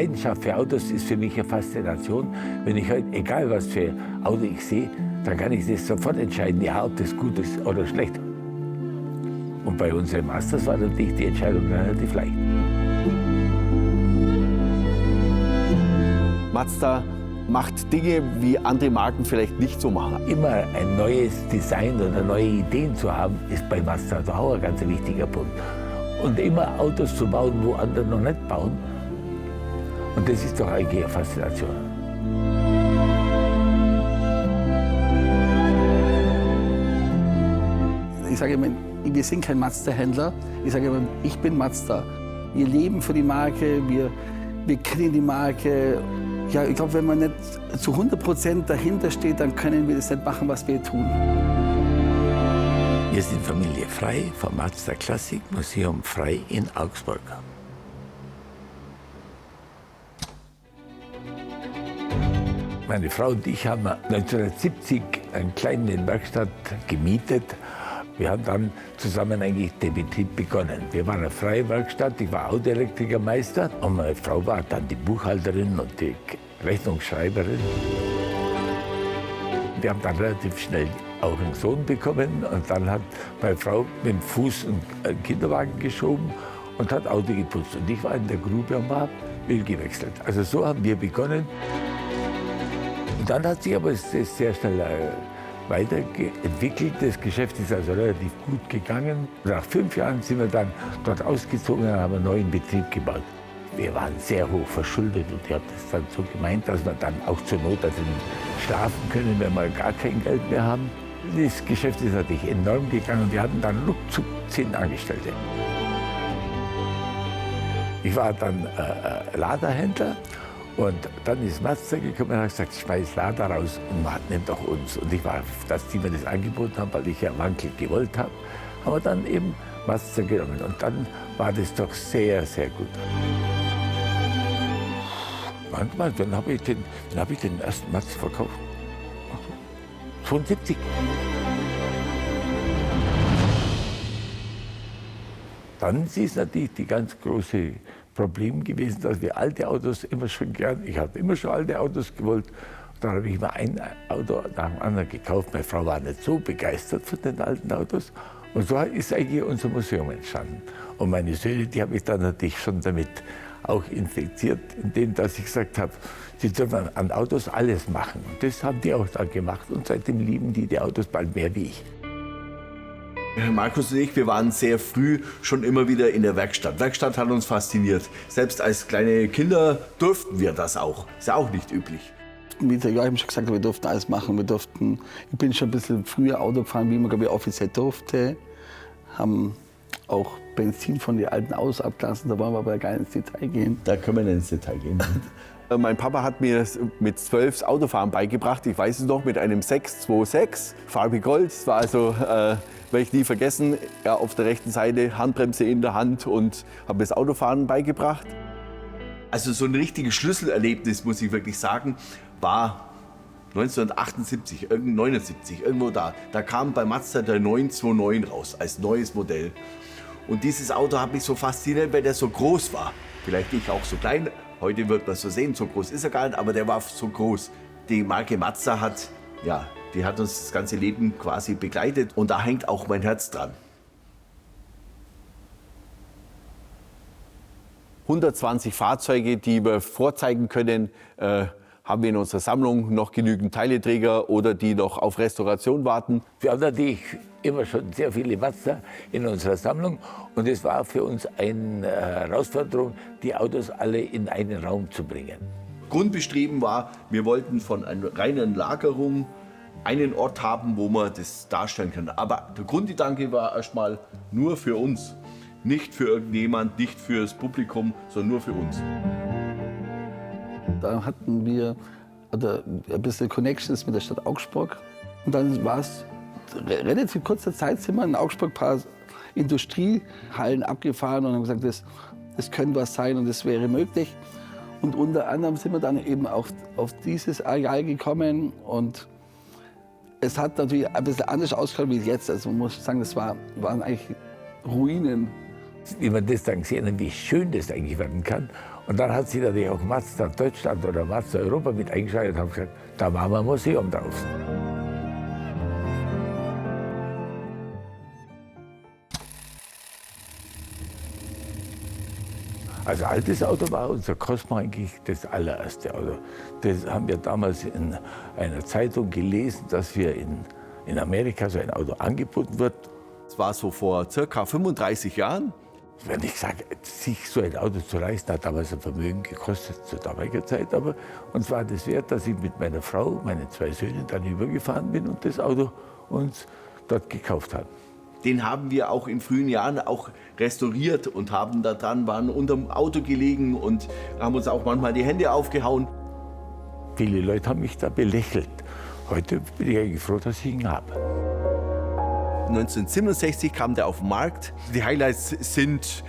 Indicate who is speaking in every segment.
Speaker 1: Leidenschaft für Autos ist für mich eine Faszination. Wenn ich heute, egal was für Auto ich sehe, dann kann ich das sofort entscheiden, ja, ob das gut ist oder schlecht. Und bei unseren Masters war natürlich die Entscheidung relativ leicht.
Speaker 2: Mazda macht Dinge, wie andere Marken vielleicht nicht so machen.
Speaker 1: Immer ein neues Design oder neue Ideen zu haben, ist bei Mazda auch ein ganz wichtiger Punkt. Und immer Autos zu bauen, wo andere noch nicht bauen. Und das ist doch eigentlich eine Faszination.
Speaker 3: Ich sage immer, wir sind kein Mazda-Händler. Ich sage immer, ich bin Mazda. Wir leben für die Marke, wir kennen die Marke. Ja, ich glaube, wenn man nicht zu 100% dahinter steht, dann können wir das nicht machen, was wir tun.
Speaker 1: Wir sind Familie Frey vom Mazda Klassik Museum Frey in Augsburg. Meine Frau und ich haben 1970 eine kleine Werkstatt gemietet. Wir haben dann zusammen eigentlich den Betrieb begonnen. Wir waren eine freie Werkstatt, ich war Autoelektrikermeister und meine Frau war dann die Buchhalterin und die Rechnungsschreiberin. Wir haben dann relativ schnell auch einen Sohn bekommen und dann hat meine Frau mit dem Fuß einen Kinderwagen geschoben und hat Auto geputzt. Und ich war in der Grube und habe Öl gewechselt. Also so haben wir begonnen. Und dann hat sich aber das sehr schnell weiterentwickelt. Das Geschäft ist also relativ gut gegangen. Nach 5 Jahren sind wir dann dort ausgezogen und haben einen neuen Betrieb gebaut. Wir waren sehr hoch verschuldet und ich habe das dann so gemeint, dass wir dann auch zur Not schlafen können, wenn wir gar kein Geld mehr haben. Das Geschäft ist natürlich enorm gegangen und wir hatten dann ruckzuck 10 Angestellte. Ich war dann Laderhändler und dann ist Mazda gekommen und hat gesagt, schmeiß Lader raus und nimm doch uns. Und ich war, dass die mir das angeboten haben, weil ich ja Wankel gewollt habe, haben wir dann eben Mazda genommen. Und dann war das doch sehr, sehr gut. Manchmal, dann habe ich den ersten Mazda verkauft. 72. Dann ist natürlich die ganz große Problem gewesen, dass wir alte Autos immer schon gern, ich habe immer schon alte Autos gewollt. Dann habe ich immer ein Auto nach dem anderen gekauft. Meine Frau war nicht so begeistert von den alten Autos. Und so ist eigentlich unser Museum entstanden. Und meine Söhne, die habe ich dann natürlich schon damit auch infiziert, indem dass ich gesagt habe, sie dürfen an Autos alles machen. Und das haben die auch dann gemacht. Und seitdem lieben die Autos bald mehr wie ich.
Speaker 2: Markus und ich, wir waren sehr früh schon immer wieder in der Werkstatt. Werkstatt hat uns fasziniert. Selbst als kleine Kinder durften wir das auch. Ist ja auch nicht üblich.
Speaker 3: Wie der Joachim schon gesagt hat, wir durften alles machen. Ich bin schon ein bisschen früher Auto gefahren, wie man glaube ich, offiziell durfte. Haben auch Benzin von den alten Autos abgelassen, da wollen wir aber gar nicht ins Detail gehen.
Speaker 2: Da können wir nicht ins Detail gehen. Mein Papa hat mir mit 12 das Autofahren beigebracht. Ich weiß es noch, mit einem 626, Farbe Gold. Das war also, werde ich nie vergessen, ja, auf der rechten Seite, Handbremse in der Hand und habe das Autofahren beigebracht. Also so ein richtiges Schlüsselerlebnis, muss ich wirklich sagen, war 1978, 79, irgendwo da. Da kam bei Mazda der 929 raus, als neues Modell. Und dieses Auto hat mich so fasziniert, weil der so groß war. Vielleicht nicht auch so klein, heute wird man so sehen, so groß ist er gar nicht, aber der war so groß. Die Marke Mazda hat, ja, die hat uns das ganze Leben quasi begleitet und da hängt auch mein Herz dran. 120 Fahrzeuge, die wir vorzeigen können, haben wir in unserer Sammlung noch genügend Teileträger oder die noch auf Restauration warten.
Speaker 1: Wir haben natürlich immer schon sehr viele Mazda in unserer Sammlung und es war für uns eine Herausforderung, die Autos alle in einen Raum zu bringen.
Speaker 2: Grundbestreben war, wir wollten von einer reinen Lagerung einen Ort haben, wo man das darstellen kann. Aber der Grundgedanke war erstmal nur für uns. Nicht für irgendjemand, nicht für das Publikum, sondern nur für uns.
Speaker 3: Da hatten wir ein bisschen Connections mit der Stadt Augsburg. Und dann war es relativ kurzer Zeit, sind wir in Augsburg ein paar Industriehallen abgefahren und haben gesagt, das könnte was sein und das wäre möglich. Und unter anderem sind wir dann eben auf dieses Areal gekommen und es hat natürlich ein bisschen anders ausgeschaut wie jetzt. Also man muss sagen, das waren eigentlich Ruinen.
Speaker 1: Wie man das dann gesehen hat, wie schön das eigentlich werden kann. Und dann hat sich natürlich auch Mazda Deutschland oder Mazda Europa mit eingeschaltet und haben gesagt, da machen wir ein Museum draus. Also altes Auto war unser Cosmo eigentlich das allererste Auto. Das haben wir damals in einer Zeitung gelesen, dass wir in Amerika so ein Auto angeboten wird.
Speaker 2: Das war so vor circa 35 Jahren.
Speaker 1: Wenn ich sage, sich so ein Auto zu leisten, hat damals ein Vermögen gekostet zu damaliger Zeit. Aber uns war das wert, dass ich mit meiner Frau, meinen 2 Söhnen dann übergefahren bin und das Auto uns dort gekauft haben.
Speaker 2: Den haben wir auch in frühen Jahren auch restauriert und haben da dran, waren unterm Auto gelegen und haben uns auch manchmal die Hände aufgehauen.
Speaker 1: Viele Leute haben mich da belächelt. Heute bin ich eigentlich froh, dass ich ihn habe.
Speaker 2: 1967 kam der auf den Markt. Die Highlights sind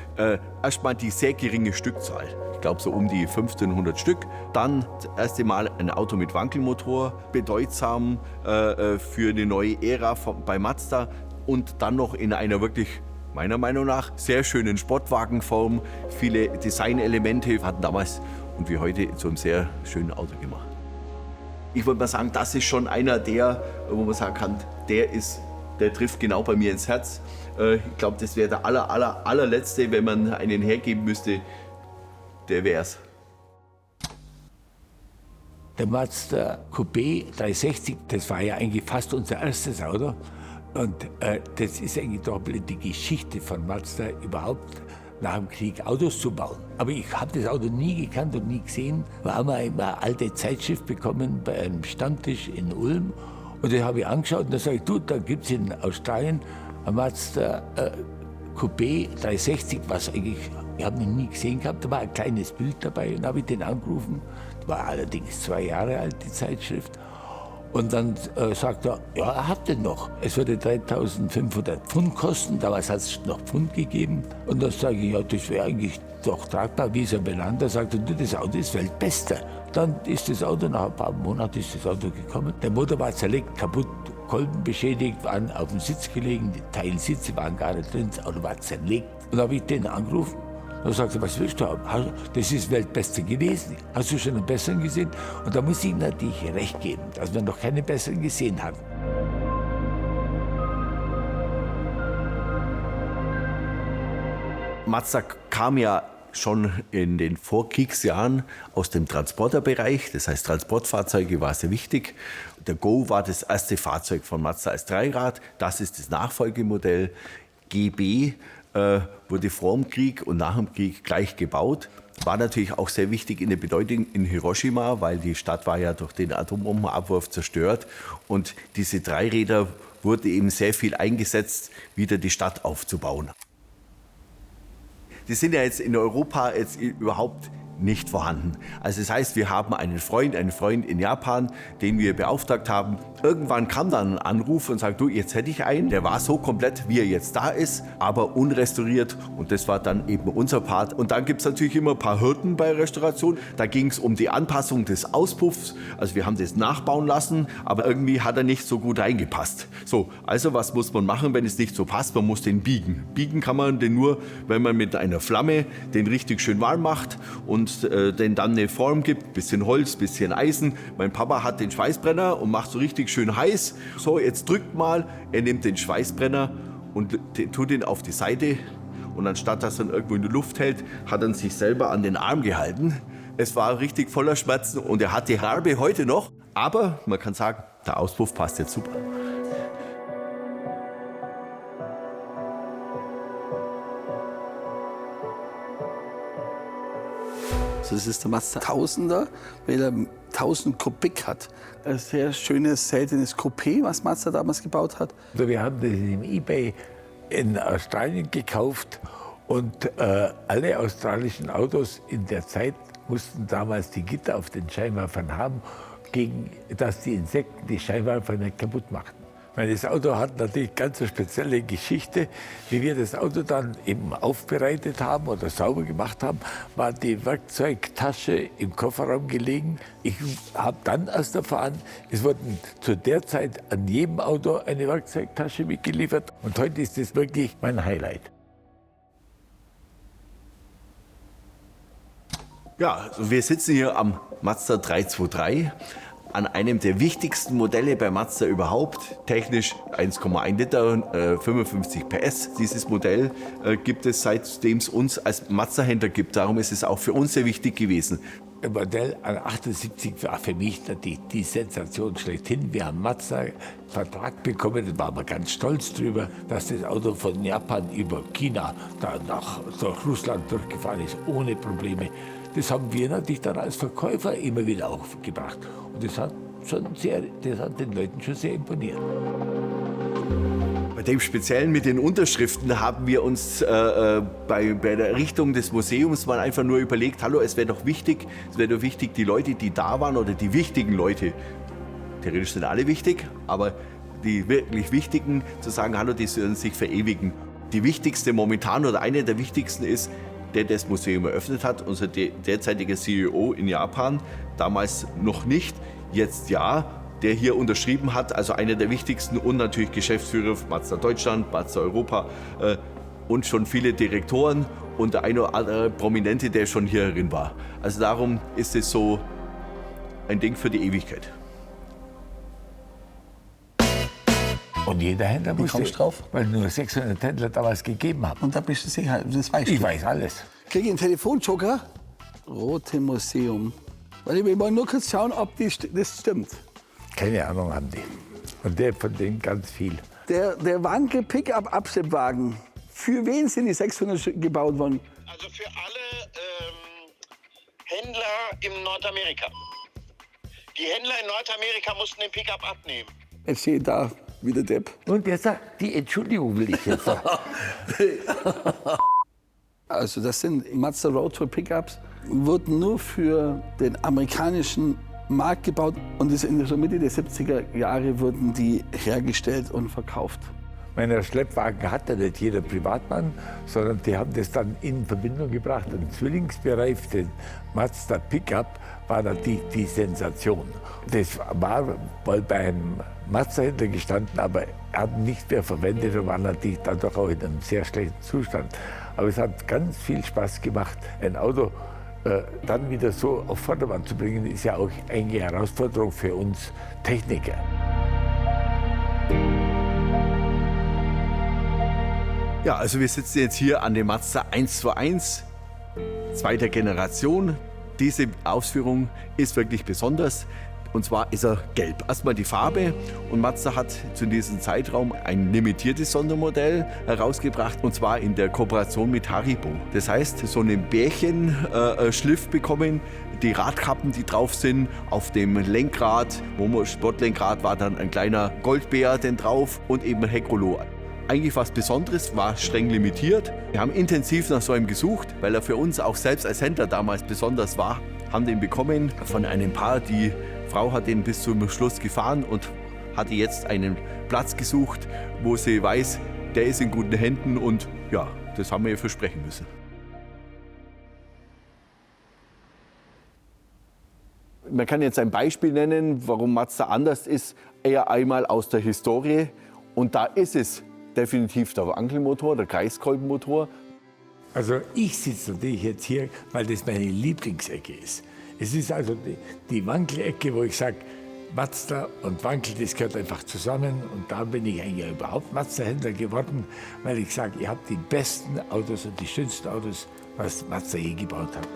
Speaker 2: erstmal die sehr geringe Stückzahl. Ich glaube so um die 1500 Stück. Dann das erste Mal ein Auto mit Wankelmotor, bedeutsam für eine neue Ära bei Mazda. Und dann noch in einer wirklich, meiner Meinung nach, sehr schönen Sportwagenform. Viele Designelemente hatten damals und wie heute zu einem sehr schönen Auto gemacht. Ich würde mal sagen, das ist schon einer der, wo man sagen kann, der trifft genau bei mir ins Herz. Ich glaube, das wäre der allerletzte, wenn man einen hergeben müsste, der wäre es.
Speaker 1: Der Mazda Coupé 360, das war ja eigentlich fast unser erstes Auto. Und das ist eigentlich doch die Geschichte von Mazda, überhaupt nach dem Krieg Autos zu bauen. Aber ich habe das Auto nie gekannt und nie gesehen. Wir haben eine alte Zeitschrift bekommen bei einem Stammtisch in Ulm. Und das habe ich angeschaut und da sage ich, du, da gibt es in Australien ein Mazda Coupé 360, was eigentlich, ich habe ihn nie gesehen gehabt, da war ein kleines Bild dabei und habe ich den angerufen. Das war allerdings 2 Jahre alt, die Zeitschrift. Und dann sagt er, ja, er hat den noch. Es würde 3.500 Pfund kosten, damals hat es noch Pfund gegeben. Und dann sage ich, ja, das wäre eigentlich doch tragbar, wie ist er benannt? Er sagte, du, das Auto ist Weltbester. Dann ist das Auto, nach ein paar Monaten ist das Auto gekommen. Der Motor war zerlegt, kaputt, Kolben beschädigt, waren auf dem Sitz gelegen, die Teilsitze waren gar nicht drin, das Auto war zerlegt. Und da habe ich den angerufen. Da sagte er, was willst du haben? Das ist Weltbeste gewesen. Hast du schon einen besseren gesehen? Und da muss ich ihm natürlich recht geben, dass wir noch keinen besseren gesehen haben.
Speaker 2: Mazda kam ja schon in den Vorkriegsjahren aus dem Transporterbereich. Das heißt, Transportfahrzeuge war sehr wichtig. Der Go war das erste Fahrzeug von Mazda als Dreirad. Das ist das Nachfolgemodell. GB wurde vor dem Krieg und nach dem Krieg gleich gebaut. War natürlich auch sehr wichtig in der Bedeutung in Hiroshima, weil die Stadt war ja durch den Atombombenabwurf zerstört. Und diese Dreiräder wurden eben sehr viel eingesetzt, wieder die Stadt aufzubauen. Die sind ja jetzt in Europa jetzt überhaupt nicht vorhanden. Also das heißt, wir haben einen Freund in Japan, den wir beauftragt haben. Irgendwann kam dann ein Anruf und sagt, du, jetzt hätte ich einen. Der war so komplett, wie er jetzt da ist, aber unrestauriert. Und das war dann eben unser Part. Und dann gibt es natürlich immer ein paar Hürden bei Restauration. Da ging es um die Anpassung des Auspuffs. Also wir haben das nachbauen lassen, aber irgendwie hat er nicht so gut reingepasst. So, also was muss man machen, wenn es nicht so passt? Man muss den biegen. Biegen kann man den nur, wenn man mit einer Flamme den richtig schön warm macht und den dann eine Form gibt, bisschen Holz, bisschen Eisen. Mein Papa hat den Schweißbrenner und macht so richtig schön heiß. So, jetzt drückt mal, er nimmt den Schweißbrenner und tut ihn auf die Seite. Und anstatt dass er ihn irgendwo in die Luft hält, hat er sich selber an den Arm gehalten. Es war richtig voller Schmerzen und er hat die Harbe heute noch. Aber man kann sagen, der Auspuff passt jetzt super.
Speaker 3: Das ist der Mazda 1000er, weil er 1000 Kubik hat. Ein sehr schönes, seltenes Coupé, was Mazda damals gebaut hat.
Speaker 1: Also wir haben das im eBay in Australien gekauft und alle australischen Autos in der Zeit mussten damals die Gitter auf den Scheinwerfern haben, gegen dass die Insekten die Scheinwerfer nicht kaputt machten. Das Auto hat natürlich ganz eine spezielle Geschichte. Wie wir das Auto dann eben aufbereitet haben oder sauber gemacht haben, war die Werkzeugtasche im Kofferraum gelegen. Ich habe dann erst erfahren, es wurden zu der Zeit an jedem Auto eine Werkzeugtasche mitgeliefert. Und heute ist das wirklich mein Highlight.
Speaker 2: Ja, also wir sitzen hier am Mazda 323, an einem der wichtigsten Modelle bei Mazda überhaupt. Technisch 1,1 Liter, 55 PS. Dieses Modell gibt es, seitdem es uns als Mazda-Händler gibt. Darum ist es auch für uns sehr wichtig gewesen.
Speaker 1: Ein Modell an 78 war für mich natürlich die Sensation schlechthin. Wir haben Mazda-Vertrag bekommen, da waren wir ganz stolz drüber, dass das Auto von Japan über China durch Russland durchgefahren ist, ohne Probleme. Das haben wir natürlich dann als Verkäufer immer wieder aufgebracht. Und das hat den Leuten schon sehr imponiert.
Speaker 2: Bei dem Speziellen mit den Unterschriften haben wir uns bei der Errichtung des Museums mal einfach nur überlegt, hallo, es wäre doch wichtig, die Leute, die da waren oder die wichtigen Leute, theoretisch sind alle wichtig, aber die wirklich Wichtigen, zu sagen, hallo, die sollen sich verewigen. Die wichtigste momentan oder eine der wichtigsten ist, der das Museum eröffnet hat, unser derzeitiger CEO in Japan, damals noch nicht, jetzt ja, der hier unterschrieben hat, also einer der wichtigsten und natürlich Geschäftsführer von Mazda Deutschland, Mazda Europa und schon viele Direktoren und der eine oder andere Prominente, der schon hierin war. Also darum ist es so ein Ding für die Ewigkeit.
Speaker 1: Und jeder Händler musste,
Speaker 3: kommst du drauf?
Speaker 1: weil nur 600 Händler damals gegeben haben.
Speaker 3: Und da bist du sicher, das weißt du.
Speaker 1: Ich weiß alles.
Speaker 3: Krieg ich einen Telefonjoker? Rote Museum. Weil wir wollen nur kurz schauen, ob das stimmt.
Speaker 1: Keine Ahnung haben die. Und von denen ganz viel.
Speaker 3: Der Wankel-Pickup-Abschleppwagen. Für wen sind die 600 gebaut worden?
Speaker 4: Also für alle Händler in Nordamerika. Die Händler in Nordamerika mussten den Pickup abnehmen.
Speaker 3: Jetzt steht da wieder Depp.
Speaker 1: Und der sagt, die Entschuldigung will ich jetzt sagen.
Speaker 3: Also das sind Mazda Road Tour Pickups, wurden nur für den amerikanischen Markt gebaut und in der Mitte der 70er Jahre wurden die hergestellt und verkauft.
Speaker 1: Meine Schleppwagen hatte nicht jeder Privatmann, sondern die haben das dann in Verbindung gebracht. Ein Zwillingsbereif, den Mazda Pickup, war dann die Sensation. Das war mal bei einem Mazda-Händler gestanden, aber er hat nicht mehr verwendet und war natürlich dadurch auch in einem sehr schlechten Zustand. Aber es hat ganz viel Spaß gemacht, ein Auto dann wieder so auf Vordermann zu bringen, ist ja auch eine Herausforderung für uns Techniker.
Speaker 2: Ja, also wir sitzen jetzt hier an dem Mazda 121, zweiter Generation. Diese Ausführung ist wirklich besonders. Und zwar ist er gelb. Erstmal die Farbe. Und Mazda hat zu diesem Zeitraum ein limitiertes Sondermodell herausgebracht. Und zwar in der Kooperation mit Haribo. Das heißt, so einen Bärchenschliff bekommen. Die Radkappen, die drauf sind, auf dem Lenkrad, Sportlenkrad, war dann ein kleiner Goldbär denn drauf und eben ein Heckrollo. Eigentlich was Besonderes, war streng limitiert. Wir haben intensiv nach so einem gesucht, weil er für uns auch selbst als Händler damals besonders war. Haben den bekommen von einem Paar. Die Frau hat den bis zum Schluss gefahren und hatte jetzt einen Platz gesucht, wo sie weiß, der ist in guten Händen und ja, das haben wir ihr versprechen müssen. Man kann jetzt ein Beispiel nennen, warum Mazda anders ist, eher einmal aus der Historie. Und da ist es definitiv der Wankelmotor, der Kreiskolbenmotor.
Speaker 1: Also ich sitze natürlich jetzt hier, weil das meine Lieblingsecke ist. Es ist also die Wankelecke, wo ich sage, Mazda und Wankel, das gehört einfach zusammen. Und da bin ich eigentlich überhaupt Mazda-Händler geworden, weil ich sage, ihr habt die besten Autos und die schönsten Autos, was Mazda je gebaut hat.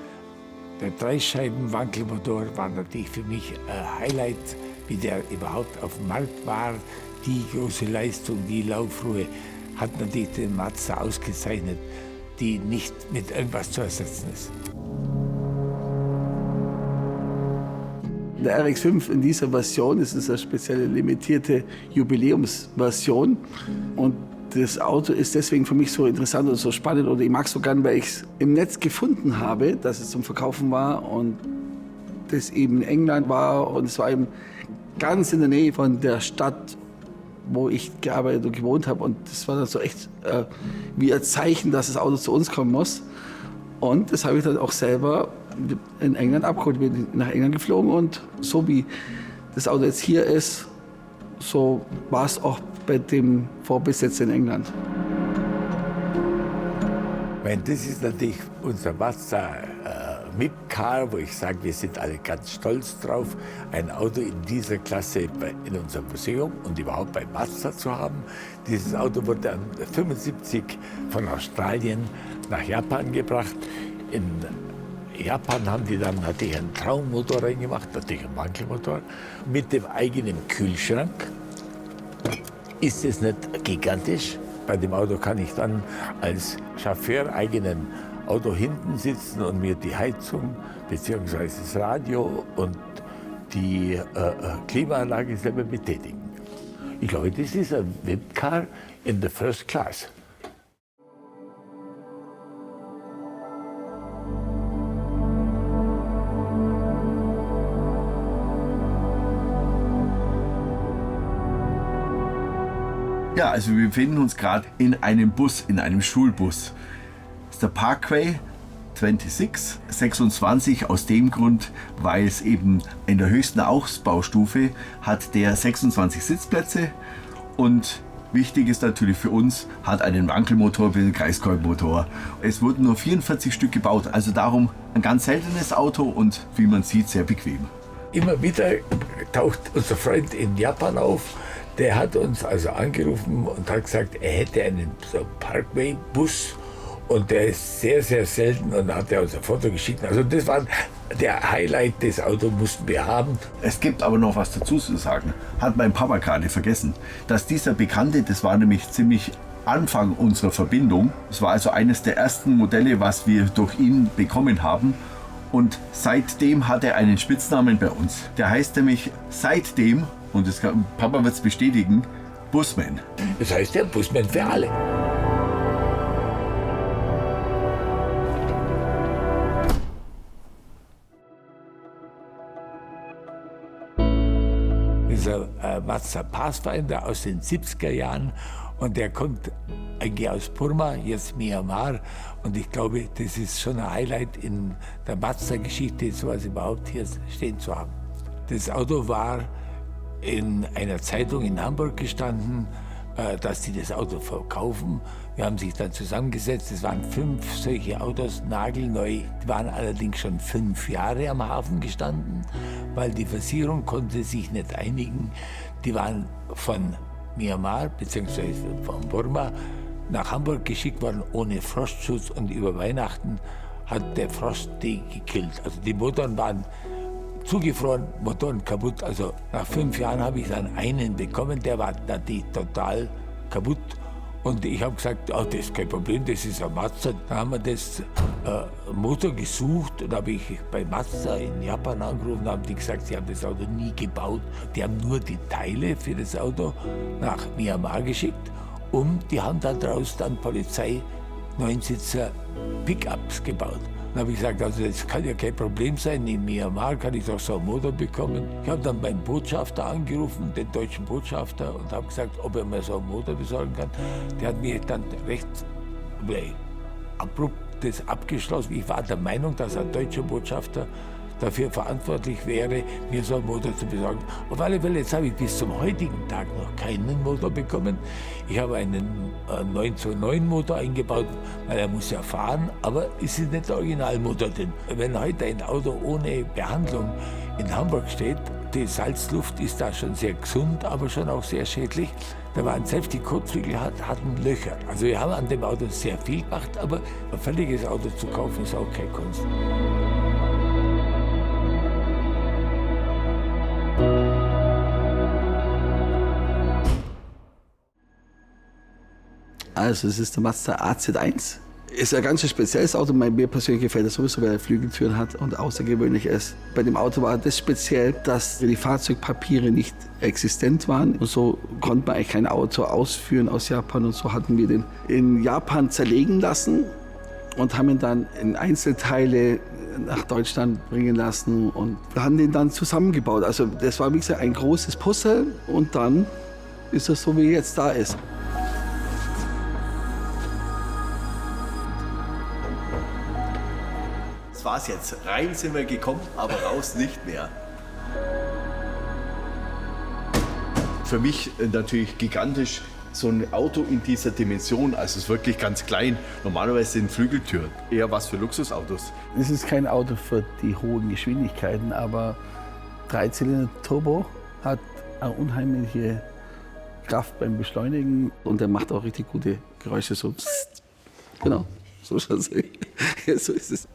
Speaker 1: Der Dreischeiben-Wankelmotor war natürlich für mich ein Highlight, wie der überhaupt auf dem Markt war. Die große Leistung, die Laufruhe hat natürlich den Mazda ausgezeichnet, die nicht mit irgendwas zu ersetzen ist.
Speaker 3: Der RX-5 in dieser Version ist eine spezielle limitierte Jubiläumsversion. Und das Auto ist deswegen für mich so interessant und so spannend. Oder ich mag es so gern, weil ich es im Netz gefunden habe, dass es zum Verkaufen war. Und das eben in England war. Und es war eben ganz in der Nähe von der Stadt, wo ich gearbeitet und gewohnt habe. Und das war dann so echt wie ein Zeichen, dass das Auto zu uns kommen muss. Und das habe ich dann auch selber in England abgeholt. Ich bin nach England geflogen und so wie das Auto jetzt hier ist, so war es auch bei dem Vorbesitzer in England.
Speaker 1: Ich meine, das ist natürlich unser Mazda mit Car, wo ich sage, wir sind alle ganz stolz drauf, ein Auto in dieser Klasse in unserem Museum und überhaupt bei Mazda zu haben. Dieses Auto wurde dann 1975 von Australien nach Japan gebracht. In Japan haben die dann natürlich einen Traummotor reingemacht, natürlich einen Wankelmotor, mit dem eigenen Kühlschrank. Ist es nicht gigantisch? Bei dem Auto kann ich dann als Chauffeur eigenen Auto hinten sitzen und mir die Heizung bzw. das Radio und die Klimaanlage selber betätigen. Ich glaube, das ist ein Webcar in the first class.
Speaker 2: Ja, also wir befinden uns gerade in einem Bus, in einem Schulbus. Das ist der Parkway 26 aus dem Grund, weil es eben in der höchsten Ausbaustufe hat der 26 Sitzplätze und wichtig ist natürlich für uns, hat einen Wankelmotor mit einem Kreiskolbenmotor. Es wurden nur 44 Stück gebaut, also darum ein ganz seltenes Auto und wie man sieht, sehr bequem.
Speaker 1: Immer wieder taucht unser Freund in Japan auf. Der hat uns also angerufen und hat gesagt, er hätte einen so Parkway-Bus und der ist sehr, sehr selten und hat er uns ein Foto geschickt. Also das war der Highlight, das Auto mussten wir haben.
Speaker 2: Es gibt aber noch was dazu zu sagen, hat mein Papa gerade vergessen, dass dieser Bekannte, das war nämlich ziemlich Anfang unserer Verbindung, das war also eines der ersten Modelle, was wir durch ihn bekommen haben. Und seitdem hat er einen Spitznamen bei uns. Der heißt nämlich seitdem, und das kann, Papa wird es bestätigen, Busman.
Speaker 1: Das heißt der Busman für alle. Dieser Mazda Pathfinder aus den 70er Jahren und der kommt eigentlich aus Burma, jetzt Myanmar. Und ich glaube, das ist schon ein Highlight in der Mazda-Geschichte, sowas überhaupt hier stehen zu haben. Das Auto war in einer Zeitung in Hamburg gestanden, dass die das Auto verkaufen. Wir haben sich dann zusammengesetzt, es waren 5 solche Autos, nagelneu. Die waren allerdings schon 5 Jahre am Hafen gestanden, weil die Versicherung konnte sich nicht einigen. Die waren von Myanmar bzw. von Burma nach Hamburg geschickt worden ohne Frostschutz und über Weihnachten hat der Frost die gekillt. Also die Motoren waren zugefroren, Motoren kaputt. Also nach 5 Jahren habe ich dann einen bekommen, der war natürlich total kaputt. Und ich habe gesagt, oh, das ist kein Problem, das ist ein Mazda. Dann haben wir das Motor gesucht und habe ich bei Mazda in Japan angerufen, haben die gesagt, sie haben das Auto nie gebaut. Die haben nur die Teile für das Auto nach Myanmar geschickt und die haben daraus dann Polizei 9-Sitzer Pickups gebaut. Dann habe ich gesagt, also das kann ja kein Problem sein, in Myanmar kann ich doch so einen Motor bekommen. Ich habe dann beim Botschafter angerufen, den deutschen Botschafter, und habe gesagt, ob er mir so einen Motor besorgen kann. Der hat mir dann recht abrupt das abgeschlossen. Ich war der Meinung, dass ein deutscher Botschafter dafür verantwortlich wäre, mir so einen Motor zu besorgen. Auf alle Fälle, jetzt habe ich bis zum heutigen Tag noch keinen Motor bekommen. Ich habe einen 929-Motor eingebaut, weil er muss ja fahren, aber es ist nicht der Originalmotor drin. Wenn heute ein Auto ohne Behandlung in Hamburg steht, die Salzluft ist da schon sehr gesund, aber schon auch sehr schädlich. Da waren selbst die Kotflügel hatten Löcher. Also wir haben an dem Auto sehr viel gemacht, aber ein völliges Auto zu kaufen ist auch keine Kunst.
Speaker 3: Also es ist der Mazda AZ1. Ist ein ganz spezielles Auto. Mir persönlich gefällt es sowieso, weil er Flügeltüren hat und außergewöhnlich ist. Bei dem Auto war das speziell, dass die Fahrzeugpapiere nicht existent waren. Und so konnte man eigentlich kein Auto ausführen aus Japan. Und so hatten wir den in Japan zerlegen lassen und haben ihn dann in Einzelteile nach Deutschland bringen lassen. Und wir haben den dann zusammengebaut. Also das war, wie gesagt, ein großes Puzzle. Und dann ist es so, wie er jetzt da ist.
Speaker 2: Das war's jetzt. Rein sind wir gekommen, aber raus nicht mehr. Für mich natürlich gigantisch, so ein Auto in dieser Dimension, also es ist wirklich ganz klein. Normalerweise sind Flügeltüren eher was für Luxusautos.
Speaker 3: Es ist kein Auto für die hohen Geschwindigkeiten, aber 3-Zylinder-Turbo hat eine unheimliche Kraft beim Beschleunigen und der macht auch richtig gute Geräusche. So pssst. Genau, so schaut's aus. Ja, so ist es.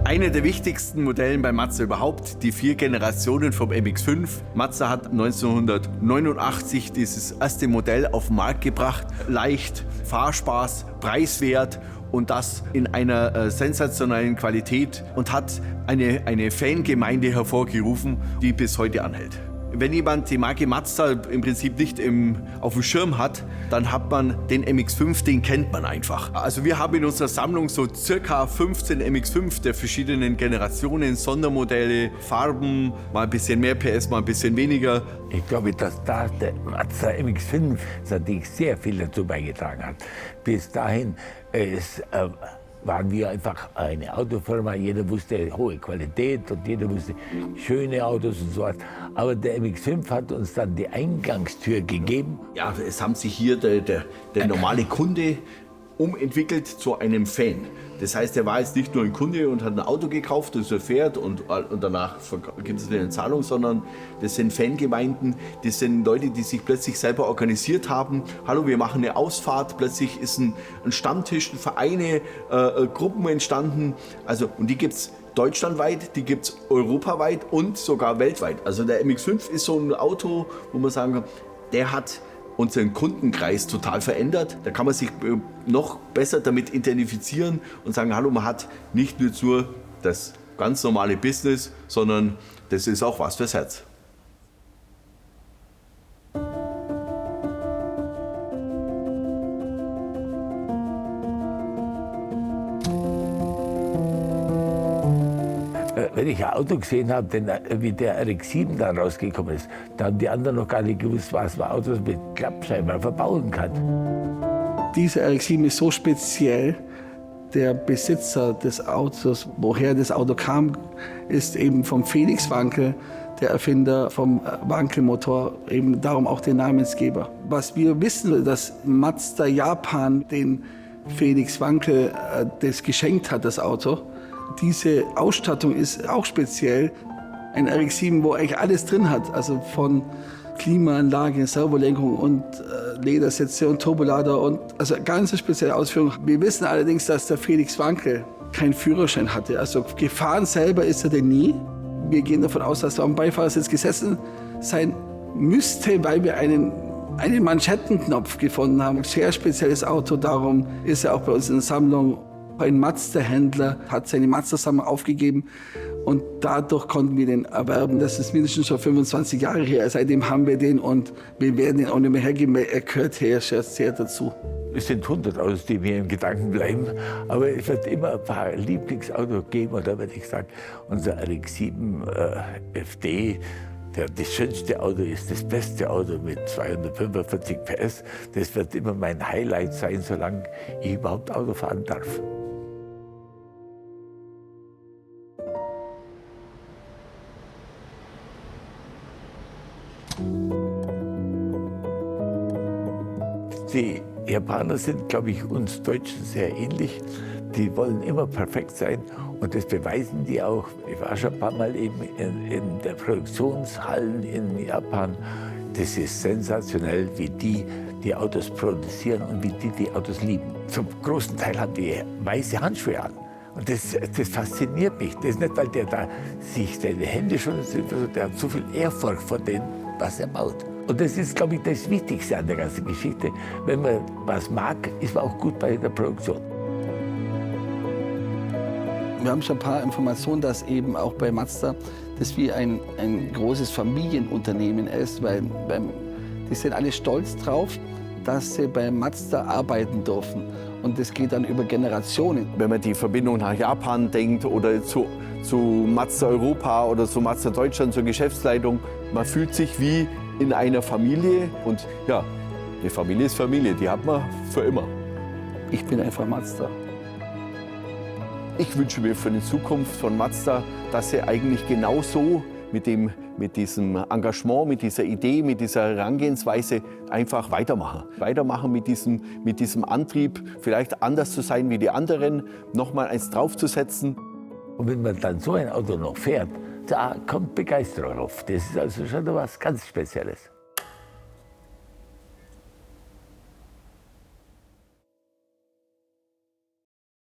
Speaker 2: Eine der wichtigsten Modellen bei Mazda überhaupt, die 4 Generationen vom MX-5. Mazda hat 1989 dieses erste Modell auf den Markt gebracht. Leicht, Fahrspaß, preiswert und das in einer sensationellen Qualität und hat eine Fangemeinde hervorgerufen, die bis heute anhält. Wenn jemand die Marke Mazda im Prinzip nicht auf dem Schirm hat, dann hat man den MX-5, den kennt man einfach. Also wir haben in unserer Sammlung so circa 15 MX-5 der verschiedenen Generationen, Sondermodelle, Farben, mal ein bisschen mehr PS, mal ein bisschen weniger.
Speaker 1: Ich glaube, dass da der Mazda MX-5 natürlich sehr viel dazu beigetragen hat. Bis dahin waren wir einfach eine Autofirma, jeder wusste hohe Qualität und jeder wusste schöne Autos und so was. Aber der MX-5 hat uns dann die Eingangstür gegeben.
Speaker 2: Ja, es haben sich hier der normale Kunde umentwickelt zu einem Fan. Das heißt, er war jetzt nicht nur ein Kunde und hat ein Auto gekauft, das er fährt und danach gibt es wieder eine Zahlung, sondern das sind Fangemeinden, das sind Leute, die sich plötzlich selber organisiert haben. Hallo, wir machen eine Ausfahrt, plötzlich ist ein Stammtisch, Vereine, Gruppen entstanden. Also, und die gibt es deutschlandweit, die gibt es europaweit und sogar weltweit. Also der MX-5 ist so ein Auto, wo man sagen kann, der hat unseren Kundenkreis total verändert. Da kann man sich noch besser damit identifizieren und sagen, hallo, man hat nicht nur das ganz normale Business, sondern das ist auch was fürs Herz.
Speaker 1: Wenn ich ein Auto gesehen habe, wie der RX-7 da rausgekommen ist, da haben die anderen noch gar nicht gewusst, was man Autos mit Klappscheiben verbauen kann.
Speaker 3: Dieser RX-7 ist so speziell. Der Besitzer des Autos, woher das Auto kam, ist eben vom Felix Wankel, der Erfinder vom Wankel-Motor, eben darum auch der Namensgeber. Was wir wissen, dass Mazda Japan den Felix Wankel das geschenkt hat, das Auto. Diese Ausstattung ist auch speziell. Ein RX-7, wo eigentlich alles drin hat, also von Klimaanlage, Servolenkung und Ledersitze und Turbolader und also ganz spezielle Ausführung. Wir wissen allerdings, dass der Felix Wankel keinen Führerschein hatte. Also gefahren selber ist er denn nie. Wir gehen davon aus, dass er am Beifahrersitz gesessen sein müsste, weil wir einen Manschettenknopf gefunden haben. Ein sehr spezielles Auto, darum ist er auch bei uns in der Sammlung. Ein Mazda-Händler hat seine Mazda-Sammlung aufgegeben und dadurch konnten wir den erwerben. Das ist mindestens schon 25 Jahre her. Seitdem haben wir den und wir werden den auch nicht mehr hergeben, weil er gehört sehr dazu.
Speaker 1: Es sind 100 Autos, die mir im Gedanken bleiben, aber es wird immer ein paar Lieblingsautos geben. Und da würde ich sagen, unser RX-7 FD, das schönste Auto ist, das beste Auto mit 245 PS. Das wird immer mein Highlight sein, solange ich überhaupt Auto fahren darf. Die Japaner sind, glaube ich, uns Deutschen sehr ähnlich. Die wollen immer perfekt sein und das beweisen die auch. Ich war schon ein paar Mal eben in der Produktionshallen in Japan. Das ist sensationell, wie die Autos produzieren und wie die Autos lieben. Zum großen Teil haben die weiße Handschuhe an. Und das fasziniert mich. Das ist nicht, weil der da sich seine Hände schon, der hat so viel Ehrfurcht vor dem, was er baut. Und das ist, glaube ich, das Wichtigste an der ganzen Geschichte. Wenn man was mag, ist man auch gut bei der Produktion.
Speaker 3: Wir haben schon ein paar Informationen, dass eben auch bei Mazda das wie ein großes Familienunternehmen ist, weil die sind alle stolz drauf, dass sie bei Mazda arbeiten dürfen. Und das geht dann über Generationen.
Speaker 2: Wenn man die Verbindung nach Japan denkt oder zu Mazda Europa oder zu Mazda Deutschland, zur Geschäftsleitung, man fühlt sich wie in einer Familie. Und ja, die Familie ist Familie, die hat man für immer.
Speaker 3: Ich bin einfach Mazda.
Speaker 2: Ich wünsche mir für die Zukunft von Mazda, dass sie eigentlich genauso mit diesem Engagement, mit dieser Idee, mit dieser Herangehensweise einfach weitermachen. Weitermachen mit diesem Antrieb, vielleicht anders zu sein wie die anderen, nochmal eins draufzusetzen.
Speaker 1: Und wenn man dann so ein Auto noch fährt, da kommt Begeisterung auf. Das ist also schon was ganz Spezielles.